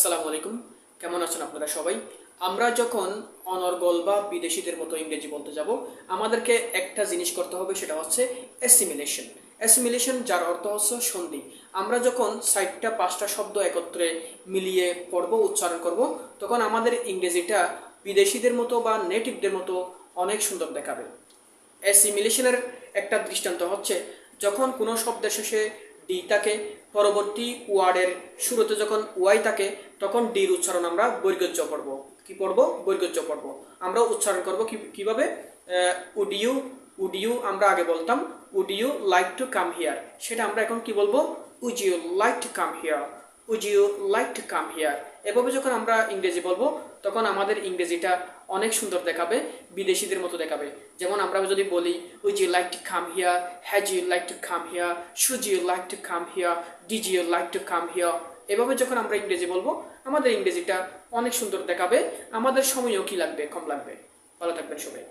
আসসালামু আলাইকুম। কেমন আছেন আপনারা সবাই? আমরা যখন অনর্গল বা বিদেশিদের মতো ইংরেজি বলতে যাব, আমাদেরকে একটা জিনিস করতে হবে, সেটা হচ্ছে অ্যাসিমিলেশন। অ্যাসিমিলেশন যার অর্থ হচ্ছে সন্ধি। আমরা যখন 4-5টা শব্দ একত্রে মিলিয়ে পড়ব, উচ্চারণ করব, তখন আমাদের ইংরেজিটা বিদেশিদের মতো বা নেটিভদের মতো অনেক সুন্দর দেখাবে। অ্যাসিমিলেশনের একটা দৃষ্টান্ত হচ্ছে, যখন কোনো শব্দের শেষে ডি থাকে, পরবর্তী ওয়ার্ডের শুরুতে যখন ওয়াই থাকে, তখন ডির উচ্চারণ আমরা বৈর্গজ্য পড়ব। কি পড়ব? বৈর্গজ্য পড়ব। আমরা উচ্চারণ করব কিভাবে? উড ইউ, উড ইউ আমরা আগে বলতাম would you like to come here, সেটা আমরা এখন কি বলবো? Would you like to come here, would you like to come here. এভাবে যখন আমরা ইংরেজি বলবো, তখন আমাদের ইংরেজিটা অনেক সুন্দর দেখাবে, বিদেশিদের মতো দেখাবে। যেমন আমরা যদি বলি would you like to come here, has you like to come here, should you like to come here, did you like to come here. এভাবে যখন আমরা ইংরেজি বলবো, আমাদের ইংরেজিটা অনেক সুন্দর দেখাবে, আমাদের সময়ও কি লাগবে? কম লাগবে। ভালো থাকবেন সবাই।